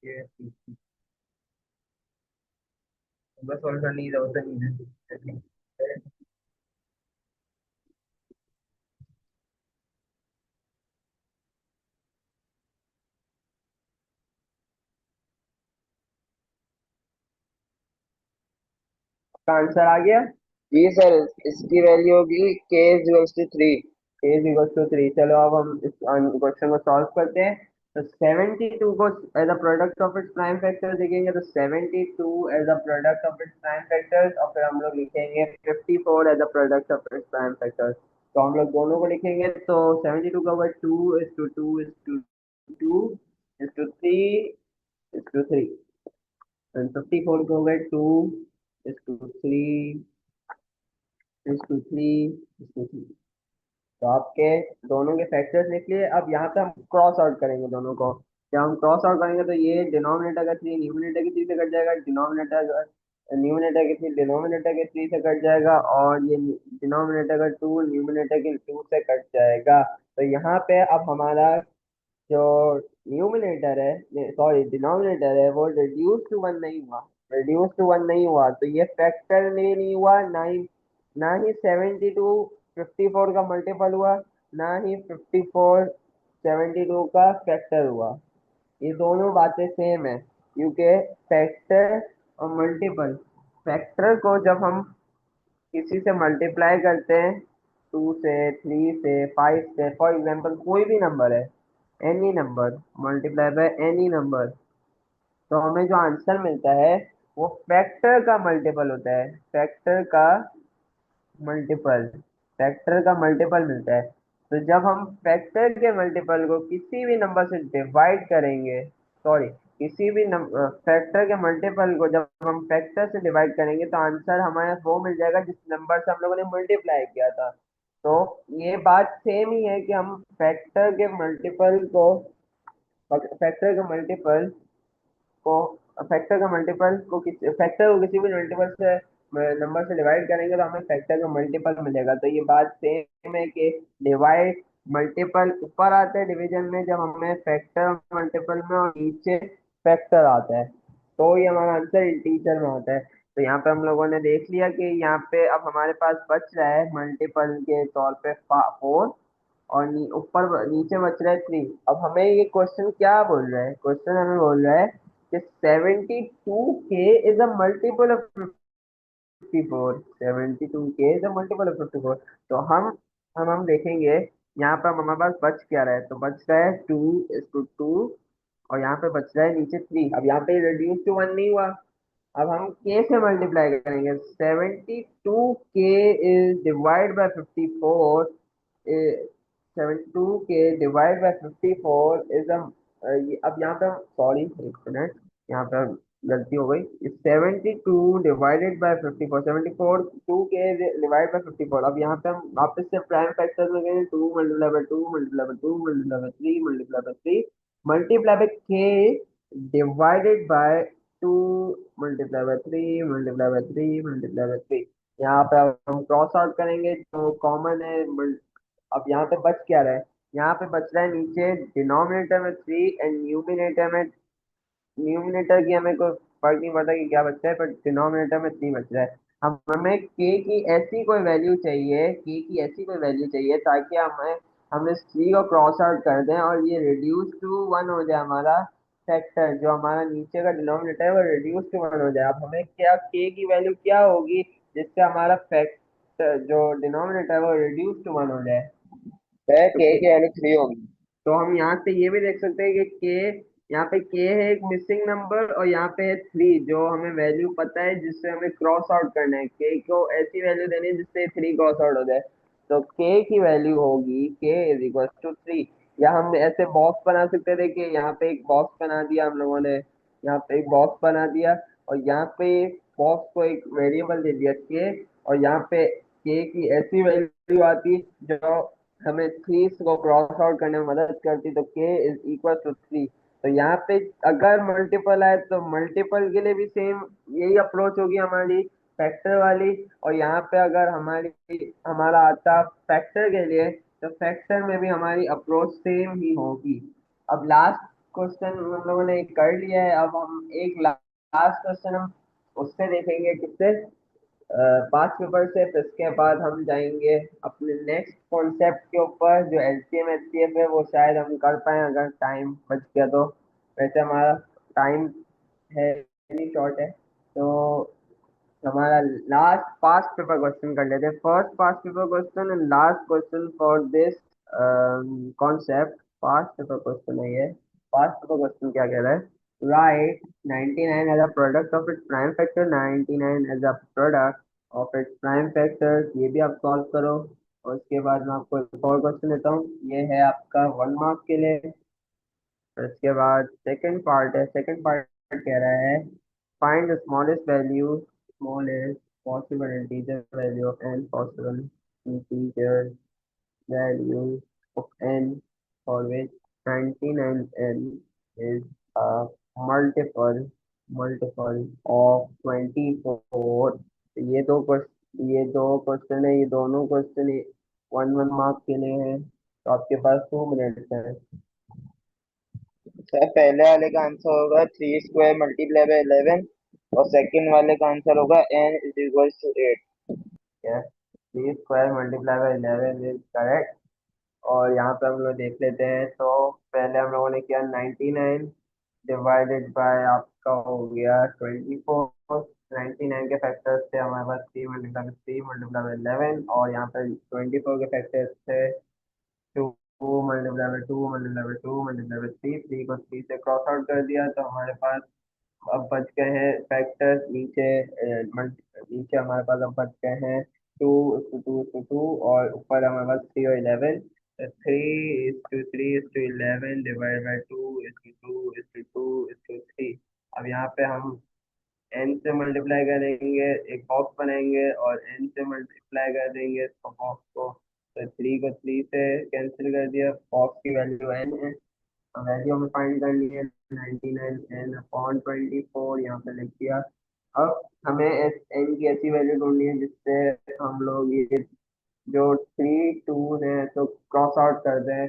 ये बस और नहीं रहा होता नहीं है। का आंसर आ गया। जी सर, इसकी वैल्यू होगी k is to 3। A is equal to 3। चलो अब हम इस क्वेश्चन को सॉल्व करते हैं। तो 72 को as a product of its prime factor देखेंगे, तो 72 as a product of its prime factors, और फिर हम लोग लिखेंगे 54 as a product of its prime factors. तो हम लोग दोनों को लिखेंगे, तो 72 का word 2 is to 2 is to 2 is to 3 is to 3, and 54 को होगा 2 is to 3 is to 3 is to 3। तो आपके दोनों के फैक्टर्स लिख लिए। अब यहाँ पे हम क्रॉस आउट करेंगे दोनों को। जब हम क्रॉस आउट करेंगे तो ये डिनोमिनेटर का 3 न्यूमिनेटर की 3 से कट जाएगा, डिनोमिनेटर न्यूमिनेटर के 3 डिनोमिनेटर के 3 से कट जाएगा, और ये डिनोमिनेटर का 2 न्यूमिनेटर के 2 से कट जाएगा। तो यहाँ पे अब हमारा जो न्यूमिनेटर है, सॉरी डिनोमिनेटर है, वो रिड्यूस टू वन नहीं हुआ, रिड्यूस टू वन नहीं हुआ, तो ये फैक्टर नहीं हुआ, ना ही 72 54 का मल्टीपल हुआ, ना ही 54 72 का फैक्टर हुआ। ये दोनों बातें सेम है, क्योंकि फैक्टर और मल्टीपल, फैक्टर को जब हम किसी से मल्टीप्लाई करते हैं, 2 से, 3 से, 5 से, फॉर एग्जांपल कोई भी नंबर है, any number multiply by any number, तो हमें जो आंसर मिलता है वो फैक्टर का मल्टीपल होता है, मल्टीपल फैक्टर का मल्टीपल मिलता है। तो जब हम फैक्टर के मल्टीपल को किसी भी नंबर से डिवाइड करेंगे, सॉरी, किसी भी फैक्टर के मल्टीपल को जब हम फैक्टर से डिवाइड करेंगे, तो आंसर हमारे वो मिल जाएगा जिस नंबर से हम लोगों ने मल्टीप्लाई किया था। तो ये बात सेम ही है कि हम फैक्टर के मल्टीपल को फैक्टर को किसी भी मल्टीपल से नंबर से डिवाइड करेंगे, तो हमें फैक्टर का मल्टीपल मिलेगा। तो ये बात सेम है कि डिवाइड मल्टीपल ऊपर आता है डिवीजन में, जब हमें फैक्टर मल्टीपल में, और नीचे फैक्टर आता है, तो ये हमारा आंसर इंटीजर में आता है। तो यहाँ पे हम लोगों ने देख लिया कि यहाँ पे अब हमारे पास बच रहा है मल्टीपल के तौर पे 4, और ऊपर नीचे बच रहा है 3। अब हमें ये क्वेश्चन क्या बोल रहा है, क्वेश्चन हमें बोल रहा है कि 72k is a multiple of 54, 72k is a multiple of 54। तो हम देखेंगे यहाँ पर हमारे पास बच क्या रहा है, तो बच रहा है 2:2, और यहाँ पे बच रहा है नीचे 3। अब यहाँ पे रिड्यूस टू 1 नहीं हुआ, अब हम k से मल्टीप्लाई करेंगे, 72k is divide by 54, 72k divide by 54 is अब यहाँ पे, सॉरी एक मिनट, यहाँ पे गलती हो गई, 72 divided by 54, 74 2k divide by 54। अब यहाँ पे हम वापस से प्राइम फैक्टर में गए, 2 multiply by 2 multiply by 2 multiply by 3 multiply by 3 multiply by k divided by 2 multiply by 3 multiply by 3 multiply by 3। यहाँ पे अब हम क्रॉस आउट करेंगे तो कॉमन है, अब यहाँ पे बच क्या रहा है, यहाँ पे बच रहा है नीचे डिनोमिनेटर में 3 एंड न्यूमिनेटर में, न्यूमिनेटर की हमें कोई फर्क नहीं पड़ता कि क्या बचता है, पर डिनोमिनेटर में 3 बच रहा है। हम हमें के की ऐसी कोई वैल्यू चाहिए ताकि हम इस 3 को क्रॉस आउट कर दें और ये रिड्यूस टू 1 हो जाए हमारा, फैक्टर जो हमारा नीचे का डिनोमिनेटर है वो रिड्यूस टू वन हो जाए। अब हमें क्या के की वैल्यू क्या होगी जिससे हमारा फैक्टर जो डिनोमिनेटर है वो रिड्यूस टू वन हो जाए। है तो के की वैल्यू 3 होगी। तो हम यहाँ से ये भी देख सकते हैं कि के, यहाँ पे के है एक मिसिंग नंबर और यहाँ पे है थ्री जो हमें वैल्यू पता है जिससे हमें क्रॉस आउट करना है। के को ऐसी वैल्यू देनी है जिससे थ्री क्रॉस आउट हो जाए। तो के की वैल्यू होगी के इज इक्वल टू थ्री। या हम ऐसे बॉक्स बना सकते थे कि यहाँ पे एक बॉक्स बना दिया हम लोगों ने, यहाँ पे एक बॉक्स बना दिया और यहाँ पे बॉक्स को एक वेरिएबल दे दिया के, और यहाँ पे के की ऐसी वैल्यू आती जो हमें थ्री को क्रॉस आउट करने में मदद करती। तो के इज इक्वल टू थ्री। तो यहाँ पे अगर मल्टीपल आए तो मल्टीपल के लिए भी सेम यही अप्रोच होगी हमारी, फैक्टर वाली। और यहाँ पे अगर हमारा आता फैक्टर के लिए तो फैक्टर में भी हमारी अप्रोच सेम ही होगी। अब लास्ट क्वेश्चन हम लोगों ने कर लिया है। अब हम एक लास्ट क्वेश्चन हम उससे देखेंगे किससे, पास पेपर से। फिर इसके बाद हम जाएंगे अपने नेक्स्ट कॉन्सेप्ट के ऊपर जो एलसीएम एचसीएफ है, वो शायद हम कर पाए अगर टाइम बच गया तो। वैसे हमारा टाइम है नहीं, शॉर्ट है। तो हमारा लास्ट पास्ट पेपर क्वेश्चन कर लेते हैं। First past paper question and last question for this concept. Past paper question है ये। पास्ट पेपर क्वेश्चन क्या कह रहा है, right 99 as a product of its prime factor, 99 as a product of its prime factors। ये भी आप solve करो। और उसके बाद मैं आपको एक और क्वेश्चन देता हूँ, ये है आपका वन मार्क के लिए। इसके बाद सेकंड पार्ट है। सेकंड पार्ट कह रहा है find the smallest value, smallest possible integer value of n possible integer value of n for which 99n is a multiple multiple of 24। ये दो क्वेश्चन है, ये दोनों क्वेश्चन वन वन मार्क के लिए हैं। तो आपके पास 2 मिनट है। सर पहले वाले का आंसर होगा 3 स्क्वायर मल्टीप्लाई बाय 11, और सेकंड वाले का आंसर होगा n is equal to 8। Yes, 3 square multiply by 11 is correct. और यहाँ पे हम लोग देख लेते हैं। तो पहले हम लोगों ने किया 99 डिवाइडेड बाय आपका हो गया 24। 99 के फैक्टर्स थे हमारे पास 3 मल्टीप्लाई बाय 3 मल्टीप्लाई बाय 11, और यहाँ पे 24 के फैक्टर्स थे 2 multiply by 2 multiply by 2 multiply by 3। को 3 से क्रॉस आउट कर दिया तो हमारे पास अब बच गए हैं फैक्टर्स नीचे। नीचे हमारे पास अब बच गए हैं 2:2:2, और ऊपर हमारे पास 3 और 11। Three is to three is to 11 divide by 2:2:2:3। अब यहाँ पे हम एन से मल्टीप्लाई करेंगे, एक बॉक्स बनाएंगे और एन से मल्टीप्लाई कर देंगे इसको, बॉक्स को। तो 3 को 3 से कैंसिल कर दिया, बॉक्स की वैल्यू एन है। वैल्यू हमें फाइंड करनी है 99n/24, यहाँ पे लिख दिया। अब हमें एन की ऐसी वैल्यू ढूंढनी है जिससे हम लोग ये जो थ्री टू है तो क्रॉस आउट कर दें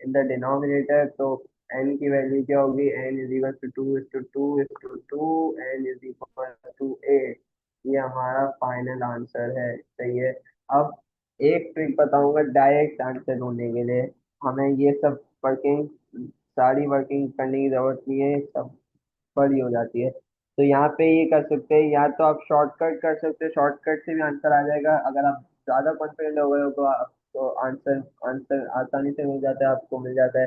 इन द डिनोमिनेटर। तो एन की वैल्यू क्या होगी, n is equal to 2:2:2, n is equal to 8। ये हमारा फाइनल आंसर है, सही है। अब एक ट्रिक बताऊंगा डायरेक्ट आंसर ढूंढने के लिए। हमें ये सब वर्किंग, सारी वर्किंग करने की जरूरत नहीं है, सब बड़ी हो जाती है। तो यहाँ पे ये कर सकते हैं, या तो आप शॉर्टकट कर सकते हैं, शॉर्टकट से भी आंसर आ जाएगा। अगर आप ज़्यादा कॉन्फिडेंट हो गए हो तो आपको आंसर आंसर आसानी से मिल जाता है, आपको मिल जाता है।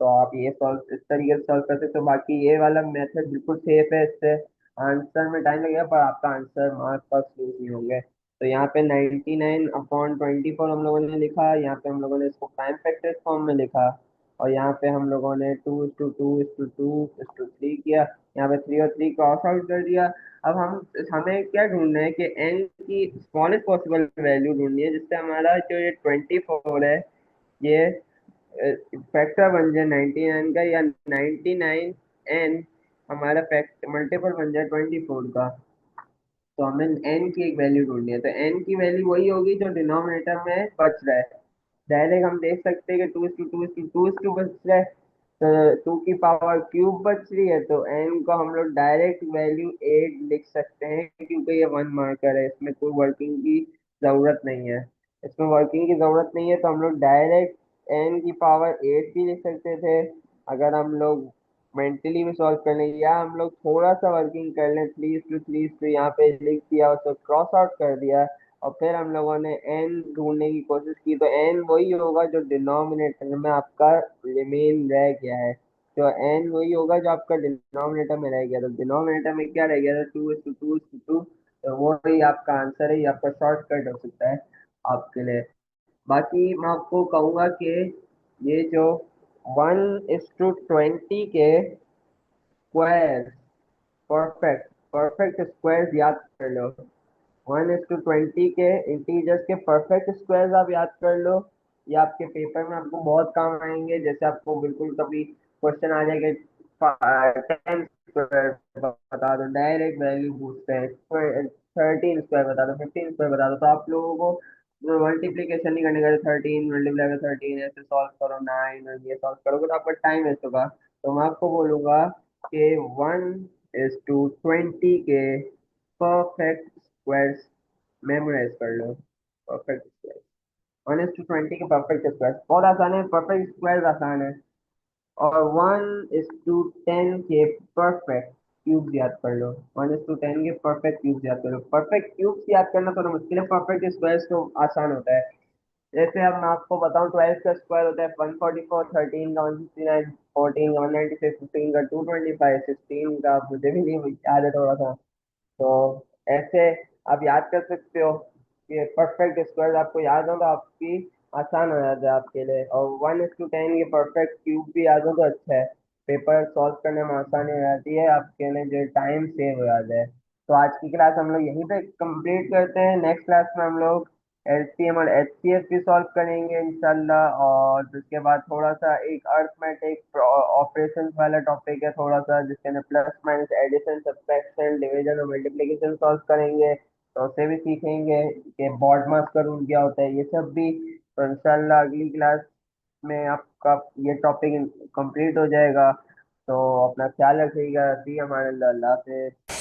तो आप ये सॉल्व इस तरीके से सॉल्व कर सकते हो। बाकी ये वाला मेथड बिल्कुल सेफ है, इससे आंसर में टाइम लगेगा पर आपका आंसर मार्क्स पास लूज नहीं होंगे। तो यहाँ पे 99/24 हम लोगों ने लिखा, यहाँ पे हम लोगों ने इसको प्राइम फैक्टर्स फॉर्म में लिखा, और यहाँ पे हम लोगों ने 2:2:2:3 किया। यहाँ पे 3 और 3 क्रॉस आउट कर दिया। अब हमें क्या ढूंढना है कि एन की स्मॉलेस्ट पॉसिबल वैल्यू ढूंढनी है जिससे हमारा जो ये 24 है ये फैक्टर बन जाए 99 का, या 99n हमारा फैक्ट मल्टीपल बन जाए 24 का। तो हमें n की एक वैल्यू ढूंढनी है। तो n की वैल्यू वही होगी जो डिनोमिनेटर में बच रहा है। डायरेक्ट हम देख सकते हैं कि 2:2:2 बच रहा है, तो 2 की पावर क्यूब बच रही है। तो n को हम लोग डायरेक्ट वैल्यू 8 लिख सकते हैं क्योंकि ये वन मार्कर है, इसमें कोई वर्किंग की जरूरत नहीं है। इसमें वर्किंग की जरूरत नहीं है तो हम लोग डायरेक्ट n की पावर 8 भी लिख सकते थे। अगर हम लोग मेंटली भी सॉल्व कर लें, या हम लोग थोड़ा सा वर्किंग कर लें। 3:3 यहाँ पे लिख दिया, उसको क्रॉस आउट कर दिया, और फिर हम लोगों ने एन ढूंढने की कोशिश की, तो एन वही होगा जो डिनोमिनेटर में आपका रिमेन रह गया है। तो एन वही होगा जो आपका डिनोमिनेटर में रह गया। तो डिनोमिनेटर में क्या रह गया था, 2:2:2। तो वही आपका आंसर है, ये आपका शॉर्टकट हो सकता है आपके लिए। बाकी मैं आपको कहूंगा कि ये जो 1:20 के स्क्वायर, परफेक्ट परफेक्ट स्क्वायर्स याद कर लो। 1:20 के इंटीजर्स के परफेक्ट स्क्वायर्स आप याद कर लो। ये आपके पेपर में आपको बहुत काम आएंगे। जैसे आपको बिल्कुल कभी क्वेश्चन आ जाएगा 10 स्क्वायर बता दो, डायरेक्ट वैल्यू पूछते हैं, 13 स्क्वायर बता दो, 15 स्क्वायर बता दो, तो आप लोगों को मल्टीप्लीकेशन नहीं करने का, 13 मल्टीप्लाई 13 ऐसे सॉल्व करो, 9 ये सॉल्व करोगे तो आपका टाइम वेस्ट होगा। तो मैं आपको बोलूंगा कि 1:20 के परफेक्ट स्क्वायर्स मेमोराइज कर लो। परफेक्ट स्क्वायर, 1:20 के परफेक्ट स्क्वायर बहुत आसान है, परफेक्ट स्क्वायर आसान है। और 1:10 के परफेक्ट क्यूब याद कर लो। 1:10 के परफेक्ट क्यूब याद कर लो। परफेक्ट क्यूब्स याद करना थोड़ा मुश्किल है, परफेक्ट स्क्वायर्स तो आसान होता है। जैसे अब मैं आपको बताऊं, 12 का स्क्वायर होता है 144, 13 का 169, 14 का 196, 15 का 225, 16 का मुझे भी नहीं याद है थोड़ा सा। तो ऐसे आप याद कर सकते हो कि परफेक्ट स्क्वायर आपको याद हो तो आपकी आसान हो जाता है आपके लिए। और 1:10 के परफेक्ट क्यूब भी याद हो तो अच्छा है, पेपर सॉल्व करने में आसानी हो जाती है आपके लिए, जो टाइम सेव हो जाता है। तो आज की क्लास हम लोग यहीं पे कंप्लीट करते हैं। नेक्स्ट क्लास में हम लोग एलसीएम और एचसीएफ भी सॉल्व करेंगे इंशाल्लाह। और उसके बाद थोड़ा सा एक अर्थमेटिक ऑपरेशंस वाला टॉपिक है थोड़ा सा, जिसके अंदर plus minus addition subtraction division और मल्टीप्लिकेशन सॉल्व करेंगे। तो उसे भी सीखेंगे कि बॉड मास का रूल क्या होता है, ये सब भी। तो इंशाल्लाह अगली क्लास में आपका ये टॉपिक कंप्लीट हो जाएगा। तो अपना ख्याल रखिएगा। जी हमारे, अल्लाह हाफिज़।